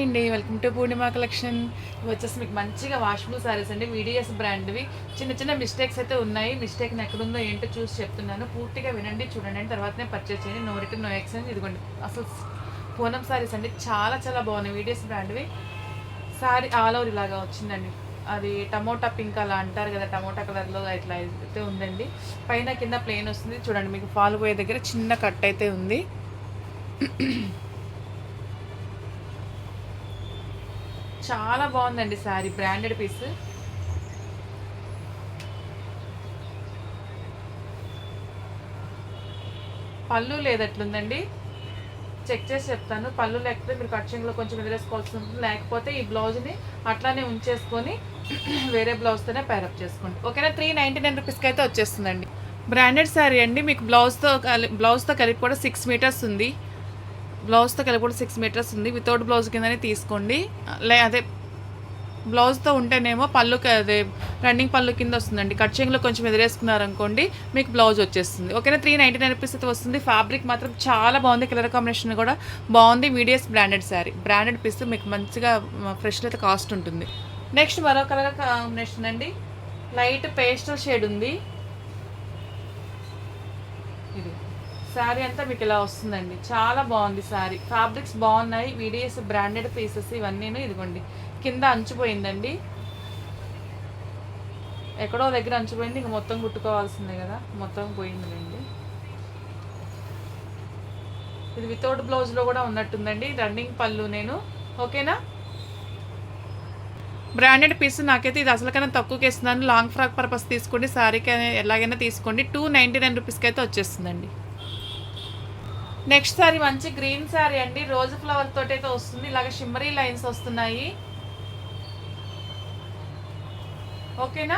అండి, welcome to Purnima collection. ఇవి వచ్చేసి మీకు మంచిగా వాషబుల్ సారీస్ అండి, వీడిఎస్ బ్రాండ్వి. చిన్న చిన్న మిస్టేక్స్ అయితే ఉన్నాయి. మిస్టేక్ ఎక్కడుందో ఏంటో చూసి చెప్తున్నాను, పూర్తిగా వినండి, చూడండి, తర్వాతనే పర్చేస్ చేయండి. No return no exchange. ఇదిగోండి అసలు పూనం సారీస్ అండి, చాలా చాలా బాగున్నాయి, వీడిఎస్ బ్రాండ్వి. సారీ ఆల్ ఓవర్ ఇలాగా వచ్చిందండి. అది టమోటా పింక్ అలా అంటారు కదా, టమోటా కలర్లో ఇట్లా అయితే ఉందండి. పైన కింద ప్లెయిన్ వస్తుంది. చూడండి, మీకు ఫాల్ పోయే దగ్గర చిన్న కట్ అయితే ఉంది. చాలా బాగుందండి శారీ, బ్రాండెడ్ పీస్. పళ్ళు లేదట్లుందండి, చెక్ చేసి చెప్తాను. పళ్ళు లేకపోతే మీరు కట్చింగ్లో కొంచెం ఎదురేసుకోవాల్సి ఉంటుంది, లేకపోతే ఈ బ్లౌజ్ని అట్లానే ఉంచేసుకొని వేరే బ్లౌజ్తోనే ప్యారప్ చేసుకోండి. ఓకేనా? 399 రూపీస్కి అయితే వచ్చేస్తుందండి. బ్రాండెడ్ శారీ అండి, మీకు బ్లౌజ్తో కలిపి కూడా 6 మీటర్స్ ఉంది. బ్లౌజ్తో కలిపి కూడా 6 మీటర్స్ ఉంది. వితౌట్ బ్లౌజ్ కిందనే తీసుకోండి. అదే బ్లౌజ్తో ఉంటేనేమో పళ్ళుకి అదే రన్నింగ్ పళ్ళు కింద వస్తుందండి. కట్ చెంగ్లో కొంచెం ఎదురేసుకున్నారనుకోండి, మీకు బ్లౌజ్ వచ్చేస్తుంది. ఓకేనా? 399 రూపీస్ అయితే వస్తుంది. ఫ్యాబ్రిక్ మాత్రం చాలా బాగుంది, కలర్ కాంబినేషన్ కూడా బాగుంది. వీడియస్ బ్రాండెడ్ శారీ, బ్రాండెడ్ పీస్, మీకు మంచిగా ఫ్రెష్లో అయితే కాస్ట్ ఉంటుంది. నెక్స్ట్ మరో కలర్ కాంబినేషన్ అండి, లైట్ పేస్టల్ షేడ్ ఉంది. ఇది శారీ అంతా మీకు ఇలా వస్తుందండి, చాలా బాగుంది శారీ. ఫ్యాబ్రిక్స్ బాగున్నాయి, వీడియస్ బ్రాండెడ్ పీసెస్ ఇవన్నీ. ఇదిగోండి కింద అంచుపోయిందండి, ఎక్కడో దగ్గర అంచుపోయింది, ఇంక మొత్తం కుట్టుకోవాల్సిందే కదా, మొత్తం పోయిందండి. ఇది వితౌట్ బ్లౌజ్లో కూడా ఉన్నట్టుందండి, రన్నింగ్ పళ్ళు నేను. ఓకేనా? బ్రాండెడ్ పీస్ నాకైతే ఇది అసలు కన్నా తక్కువకి ఇస్తున్నాను. లాంగ్ ఫ్రాక్ పర్పస్ తీసుకోండి, శారీకి ఎలాగైనా తీసుకోండి. 299 రూపీస్కి అయితే వచ్చేస్తుందండి. నెక్స్ట్ శారీ మంచి గ్రీన్ శారీ అండి, రోజ్ ఫ్లవర్ తోటి అయితే వస్తుంది. ఇలాగ షిమ్మరీ లైన్స్ వస్తున్నాయి. ఓకేనా?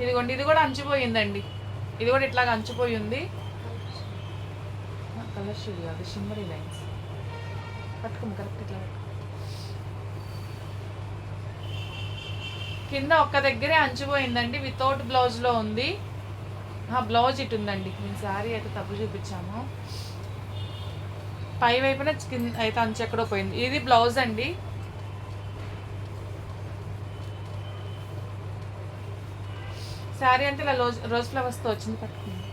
ఇదిగోండి, ఇది కూడా అంచిపోయిందండి, ఇది కూడా ఇట్లాగ అంచిపోయి ఉంది. కలర్ షేడ్ కాదు, షిమ్మరీ లైన్స్. పట్టుకోండి కరెక్ట్, ఇట్లా కింద ఒక్క దగ్గరే అంచిపోయిందండి, వితౌట్ బ్లౌజ్లో ఉంది. బ్లౌజ్ ఇటు ఉందండి, నేను శారీ అయితే తప్పు చూపించాము. పై వైపున అయితే అంచు ఎక్కడో పోయింది. ఇది బ్లౌజ్ అండి. శారీ అంటే ఇలా రోజ్ ఫ్లవర్స్తో వచ్చింది. పట్టుకుంది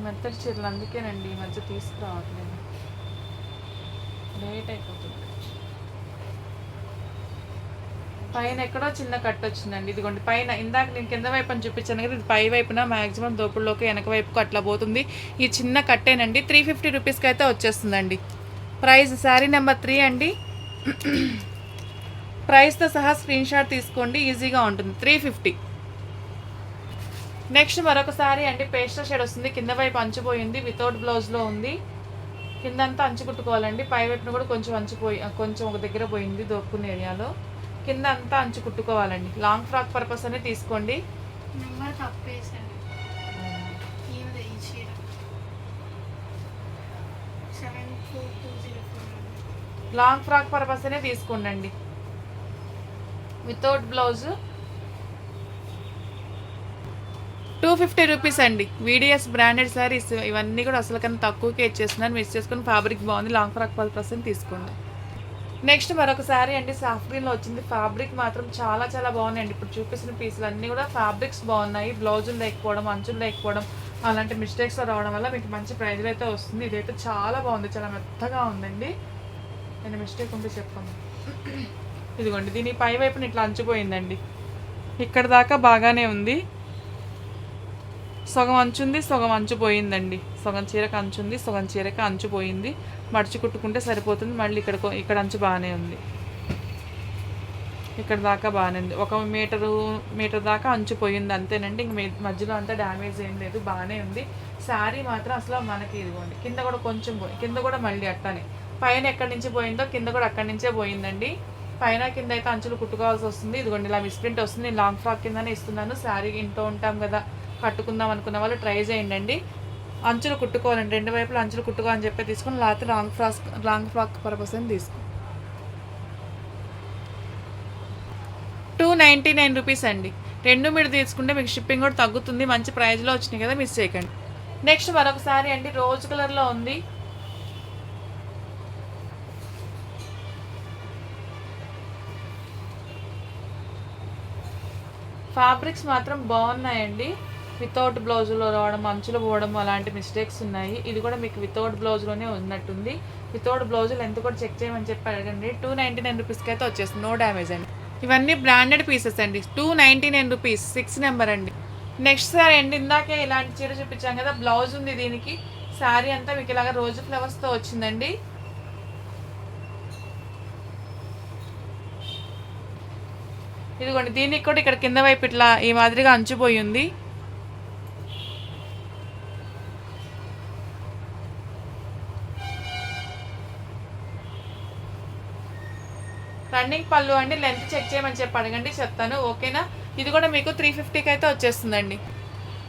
మెత్తటి చీరలు, అందుకేనండి ఈ మధ్య తీసుకురావట్లేదు, లేట్ అయిపోతుంది. పైన ఎక్కడో చిన్న కట్ వచ్చిందండి. ఇదిగోండి పైన, ఇందాక నేను కింద వైపు అని చూపించాను కదా, ఇది పై వైపున మ్యాక్సిమం దోపుల్లోకి వెనక వైపుకు అట్లా పోతుంది. ఈ చిన్న కట్టేనండి, 350 రూపీస్కి అయితే వచ్చేస్తుందండి. ప్రైస్ శారీ నెంబర్ 3 అండి. ప్రైస్తో సహా స్క్రీన్ షాట్ తీసుకోండి, ఈజీగా ఉంటుంది. 350. నెక్స్ట్ మరొక శారీ అండి, పేస్టల్ షేడ్ వస్తుంది, కింద వైపు అంచుపోయింది, వితౌట్ బ్లౌజ్లో ఉంది. కిందంతా అంచు కుట్టుకోవాలండి, పై వైపున కూడా కొంచెం ఒక దగ్గర పోయింది దోపుకునే ఏరియాలో. కింద అంతా అంచు కుట్టుకోవాలండి. లాంగ్ ఫ్రాక్ పర్పస్ అనే తీసుకోండి. లాంగ్ ఫ్రాక్ పర్పస్ అనే తీసుకోండి, వితౌట్ బ్లౌజ్. 250 రూపీస్ అండి. వీడిఎస్ బ్రాండెడ్ శారీస్ ఇవన్నీ కూడా అసలు కన్నా తక్కువకే ఇచ్చేస్తున్నాను, మిస్ చేసుకుని. ఫ్యాబ్రిక్ బాగుంది, లాంగ్ ఫ్రాక్ పర్పస్ అని తీసుకోండి. నెక్స్ట్ మరొక శారీ అండి, సాఫ్ట్ గ్రీన్లో వచ్చింది. ఫ్యాబ్రిక్ మాత్రం చాలా చాలా బాగున్నాయండి. ఇప్పుడు చూపిస్తున్న పీసులు అన్నీ కూడా ఫ్యాబ్రిక్స్ బాగున్నాయి. బ్లౌజులు లేకపోవడం, అంచులు లేకపోవడం, అలాంటి మిస్టేక్స్ రావడం వల్ల మీకు మంచి ప్రైజ్లో అయితే వస్తుంది. ఇదైతే చాలా బాగుంది, చాలా మెత్తగా ఉందండి. నేను మిస్టేక్ ఉంటే చెప్పాను. ఇదిగోండి, దీని పై వైపున ఇట్లా అంచిపోయిందండి, ఇక్కడ దాకా బాగానే ఉంది. సగం అంచుంది, సగం అంచుపోయిందండి. సగం చీరకు అంచుంది, సగం చీరకు అంచుపోయింది. మడిచి కుట్టుకుంటే సరిపోతుంది. మళ్ళీ ఇక్కడ అంచు బాగానే ఉంది, ఇక్కడ దాకా బాగానే ఉంది. 1 మీటర్ దాకా అంచుపోయింది అంతేనండి, ఇంక మధ్యలో అంతా డ్యామేజ్ ఏం లేదు, బాగానే ఉంది. శారీ మాత్రం అసలు మనకి ఇదిగోండి, కింద కూడా కొంచెం కింద కూడా మళ్ళీ అట్టనే, పైన ఎక్కడి నుంచి పోయిందో కింద కూడా అక్కడి నుంచే పోయిందండి. పైన కింద అయితే అంచులు కుట్టుకోవాల్సి వస్తుంది. ఇదిగోండి ఇలా మిస్ప్రింట్ వస్తుంది. నేను లాంగ్ ఫ్రాక్ కిందనే ఇస్తున్నాను. శారీ ఇంట్లో ఉంటాం కదా, కట్టుకుందాం అనుకున్న వాళ్ళు ట్రై చేయండి. అంచులు కుట్టుకోవాలండి, 2 వైపులు అంచులు కుట్టుకోవాలని చెప్పి తీసుకుని, లేకపోతే లాంగ్ ఫ్రాక్ పర్పస్ అని తీసుకో. 299 రూపీస్ అండి. 2 మీరు తీసుకుంటే మీకు షిప్పింగ్ కూడా తగ్గుతుంది. మంచి ప్రైజ్లో వచ్చినాయి కదా, మిస్ చేయకండి. నెక్స్ట్ మరొకసారి అండి రోజ్ కలర్లో ఉంది. ఫ్యాబ్రిక్స్ మాత్రం బాగున్నాయండి. వితౌట్ బ్లౌజ్లో రావడం, అంచులు పోవడం అలాంటి మిస్టేక్స్ ఉన్నాయి. ఇది కూడా మీకు వితౌట్ బ్లౌజ్లోనే ఉన్నట్టుంది. వితౌట్ బ్లౌజ్ ఎంత కూడా చెక్ చేయమని చెప్పి అడగండి. 299 రూపీస్కి అయితే వచ్చేస్తుంది, నో డ్యామేజ్ అండి. ఇవన్నీ బ్రాండెడ్ పీసెస్ అండి. 299 రూపీస్, 6 నెంబర్ అండి. నెక్స్ట్ సారీ అండి, ఇందాకే ఇలాంటి చీర చూపించాం కదా, బ్లౌజ్ ఉంది దీనికి. శారీ అంతా మీకు ఇలాగ రోజు ఫ్లవర్స్తో వచ్చిందండి. ఇదిగోండి, దీనికి కూడా ఇక్కడ కింద వైపు ఇట్లా ఈ మాదిరిగా అంచుపోయి ఉంది. రన్నింగ్ పళ్ళు అండి, లెంత్ చెక్ చేయమని చెప్పి అడగండి, చెప్తాను, ఓకేనా. ఇది కూడా మీకు 350కి అయితే వచ్చేస్తుందండి.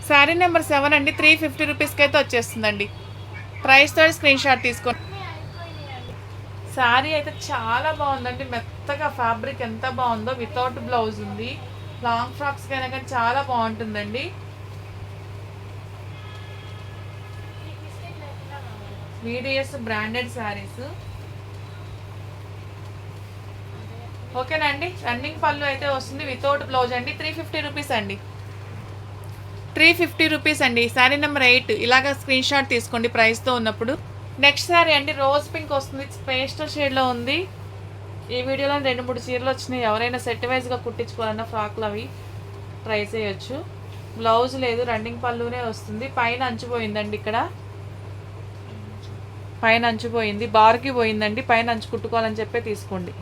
శారీ నెంబర్ 7 అండి, 350 రూపీస్కి అయితే వచ్చేస్తుందండి. ప్రైస్ తోటి స్క్రీన్ షాట్ తీసుకోండి. శారీ అయితే చాలా బాగుందండి, మెత్తగా ఫ్యాబ్రిక్ ఎంత బాగుందో. వితౌట్ బ్లౌజ్ ఉంది. లాంగ్ ఫ్రాక్స్కి అయినా కానీ చాలా బాగుంటుందండి. వీడిఎస్ బ్రాండెడ్ శారీస్, ఓకేనా అండి. రన్నింగ్ పళ్ళు అయితే వస్తుంది, వితౌట్ బ్లౌజ్ అండి. 350 రూపీస్ అండి, 350 రూపీస్ అండి. శారీ నెంబర్ 8 ఇలాగ స్క్రీన్ షాట్ తీసుకోండి ప్రైస్తో ఉన్నప్పుడు. నెక్స్ట్ శారీ అండి, రోజ్ పింక్ వస్తుంది, పేస్టల్ షేడ్లో ఉంది. ఈ వీడియోలో 2-3 చీరలు వచ్చినాయి. ఎవరైనా సెట్ వైజ్గా కుట్టించుకోవాలన్నా ఫ్రాక్లు అవి ట్రై చేయొచ్చు. బ్లౌజ్ లేదు, రన్నింగ్ పళ్ళునే వస్తుంది. పైన అంచుపోయిందండి, ఇక్కడ పైన అంచుపోయింది, బార్కి పోయిందండి. పైన అంచు కుట్టుకోవాలని చెప్పే తీసుకోండి.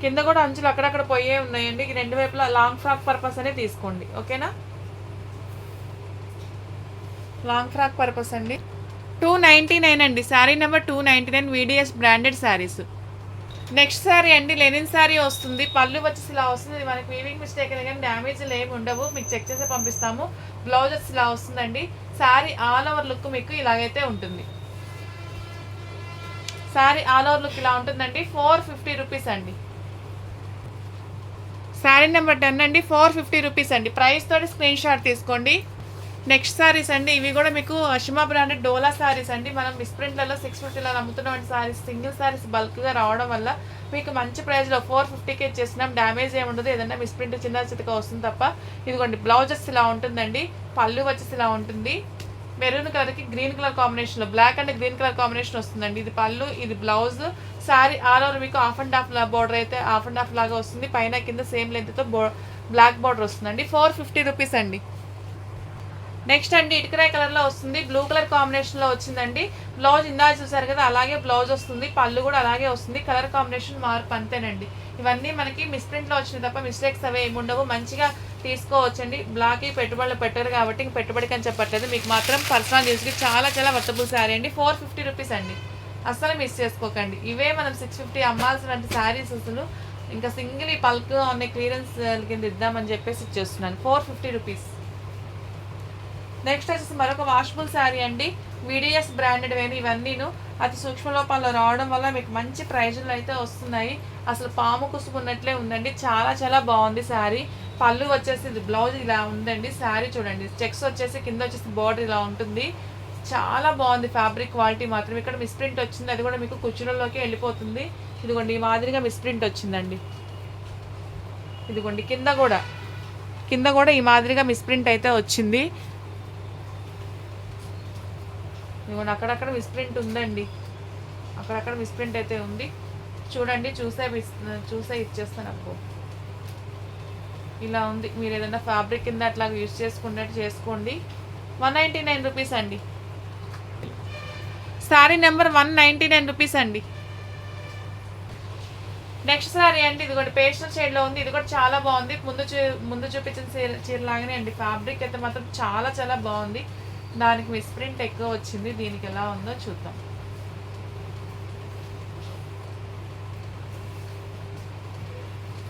కింద కూడా అంచులు అక్కడక్కడ పోయే ఉన్నాయండి. ఈ 2 వైపులా లాంగ్ ఫ్రాక్ పర్పస్ అనే తీసుకోండి, ఓకేనా. లాంగ్ ఫ్రాక్ పర్పస్ అండి. 299 అండి, sari number 299, VDS branded saris. Next sari అండి, లెనిన్ శారీ వస్తుంది. పళ్ళు వచ్చేసి ఇలా వస్తుంది. మనకి వీవింగ్ మిస్టేక్ అయినా కానీ డ్యామేజ్లు ఏమి ఉండవు, మీకు చెక్ చేసి పంపిస్తాము. బ్లౌజ్ వచ్చి ఇలా వస్తుందండి. శారీ ఆల్ ఓవర్ లుక్ మీకు ఇలాగైతే ఉంటుంది. శారీ ఆల్ ఓవర్ లుక్ ఇలా ఉంటుందండి. 450 రూపీస్ అండి. శారీ నెంబర్ 10 అండి, 450 రూపీస్ అండి. ప్రైస్ తోటి స్క్రీన్ షాట్ తీసుకోండి. నెక్స్ట్ శారీస్ అండి, ఇవి కూడా మీకు అషిమా బ్రాండెడ్ డోలా శారీస్ అండి. మనం మిస్ప్రింట్లలో 650లో అమ్ముతున్నటువంటి శారీస్, సింగిల్ శారీస్ బల్క్గా రావడం వల్ల మీకు మంచి ప్రైస్లో 450కి ఇచ్చేసినాం. డ్యామేజ్ ఏమి ఉండదు, ఏదన్నా మిస్ప్రింట్ చిన్న చితక వస్తుంది తప్ప. ఇదిగోండి, బ్లౌజెస్ ఇలా ఉంటుందండి. పళ్ళు వచ్చేసి ఇలా ఉంటుంది. మెరూన్ కలర్కి గ్రీన్ కలర్ కాంబినేషన్లో, black and green colour combination వస్తుందండి. ఇది పళ్ళు, ఇది బ్లౌజ్. శారీ ఆల్ ఓవర్ మీకు హాఫ్ అండ్ హాఫ్ బార్డర్ అయితే హాఫ్ అండ్ హాఫ్ లాగా వస్తుంది. పైన కింద సేమ్ లెంత్తో బ్లాక్ బార్డర్ వస్తుందండి. 450 రూపీస్ అండి. నెక్స్ట్ అండి, ఇటుకరాయ్ కలర్లో వస్తుంది, బ్లూ కలర్ కాంబినేషన్లో వచ్చిందండి. బ్లౌజ్ ఇందాక చూసారు కదా, అలాగే బ్లౌజ్ వస్తుంది. పళ్ళు కూడా అలాగే వస్తుంది. కలర్ కాంబినేషన్ మార్పు అంతేనండి. ఇవన్నీ మనకి మిస్ప్రింట్లో వచ్చినాయి తప్ప మిస్టేక్స్ అవే ఏమి ఉండవు. మంచిగా తీసుకోవచ్చండి. బ్లాక్కి పెట్టుబడులు పెట్టరు కాబట్టి ఇంక పెట్టుబడికి అని చెప్పట్లేదు, మీకు మాత్రం పర్సనల్ యూస్కి చాలా చాలా వర్తబుల్ శారీ అండి. 450 రూపీస్ అండి, అస్సలు మిస్ చేసుకోకండి. ఇవే మనం 650 అమ్మాల్సినటువంటి శారీస్ అసలు ఇంకా సింగిల్ ఈ పల్క్ అనే క్లియరెన్స్ కింద ఇద్దామని చెప్పేసి ఇచ్చేస్తున్నాను. 450 రూపీస్. నెక్స్ట్ వచ్చేసి మరొక వాషబుల్ శారీ అండి, వీడిఎస్ బ్రాండెడ్ వేని. ఇవన్నీను అతి సూక్ష్మ లోపాల్లో రావడం వల్ల మీకు మంచి ప్రైజులు అయితే వస్తున్నాయి. అసలు పాము కుసుకున్నట్లే ఉందండి, చాలా చాలా బాగుంది శారీ. పళ్ళు వచ్చేసి బ్లౌజ్ ఇలా ఉందండి. శారీ చూడండి, చెక్స్ వచ్చేసి కింద వచ్చేసి బార్డర్ ఇలా ఉంటుంది. చాలా బాగుంది ఫ్యాబ్రిక్ క్వాలిటీ మాత్రం. ఇక్కడ మిస్ప్రింట్ వచ్చింది, అది కూడా మీకు కుచ్చులలోకి వెళ్ళిపోతుంది. ఇదిగోండి, ఈ మాదిరిగా మిస్ప్రింట్ వచ్చిందండి. ఇదిగోండి, కింద కూడా ఈ మాదిరిగా మిస్ప్రింట్ అయితే వచ్చింది. ఇదిగోండి, అక్కడక్కడ మిస్ప్రింట్ ఉందండి, అక్కడక్కడ మిస్ప్రింట్ అయితే ఉంది. చూడండి, చూసే ఇచ్చేస్తాను. అప్పు ఇలా ఉంది. మీరు ఏదైనా ఫ్యాబ్రిక్ కింద అట్లా యూజ్ చేసుకున్నట్టు చేసుకోండి. 199 రూపీస్ అండి. శారీ నెంబర్ 199 రూపీస్ అండి. నెక్స్ట్ శారీ అండి, ఇది కూడా పేస్టల్ షేడ్లో ఉంది. ఇది కూడా చాలా బాగుంది. ముందు చూపించిన చీర లాగానే అండి. ఫ్యాబ్రిక్ అయితే మాత్రం చాలా చాలా బాగుంది. దానికి మిస్ప్రింట్ ఎక్కువ వచ్చింది. దీనికి ఎలా ఉందో చూద్దాం.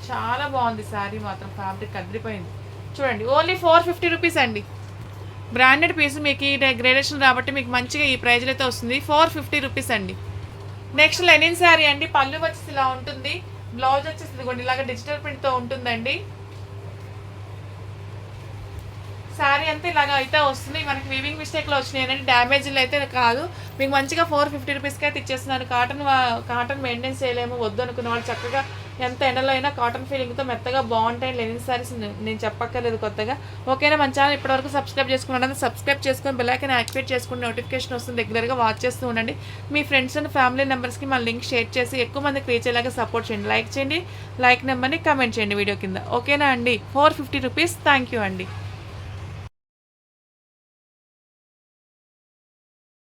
చాలా బాగుంది శారీ మాత్రం. ఫ్యాబ్రిక్ అదిరిపోయింది. చూడండి, ఓన్లీ 450 రూపీస్ అండి. బ్రాండెడ్ పీస్ మీకు ఈ గ్రేడేషన్ కాబట్టి మీకు మంచిగా ఈ ప్రైజ్లో అయితే వస్తుంది. 450 రూపీస్ అండి. నెక్స్ట్ లెనిన్ శారీ అండి. పళ్ళు వచ్చేసి ఇలా ఉంటుంది, బ్లౌజ్ వచ్చేసి ఇదిగోండి ఇలాగ డిజిటల్ ప్రింట్తో ఉంటుందండి. శారీ అంతా ఇలాగ అయితే వస్తుంది. మనకి వీవింగ్ మిస్టేక్లో వచ్చినాయి అండి, డ్యామేజ్లు అయితే కాదు. మీకు మంచిగా 450 రూపీస్కి అయితే ఇచ్చేస్తున్నాను. కాటన్ మెయింటైన్స్ చేయలేము వద్దు అనుకున్న వాళ్ళు చక్కగా ఎంత ఎండలో అయినా కాటన్ ఫీలింగ్తో మెత్తగా బాగుంటాయి లెనిన్ శారీస్. నేను చెప్పక్కర్లేదు కొత్తగా. ఓకేనా, మన ఛానల్ ఇప్పటివరకు సబ్స్క్రైబ్ చేసుకున్నాను, సబ్స్క్రైబ్ చేసుకొని బెల్ ఐకాన్ యాక్టివేట్ చేసుకుని నోటిఫికేషన్ వస్తుంది. రెగ్యులర్గా వాచ్ చేస్తూ ఉండండి. మీ ఫ్రెండ్స్ అండ్ ఫ్యామిలీ మెంబర్స్కి మన లింక్ షేర్ చేసి ఎక్కువ మందికి రీచ్ అయ్యేలాగా సపోర్ట్ చేయండి. లైక్ చేయండి, లైక్ నెంబర్ని కమెంట్ చేయండి వీడియో కింద. ఓకేనా అండి, 450 రూపీస్. థ్యాంక్ యూ అండి.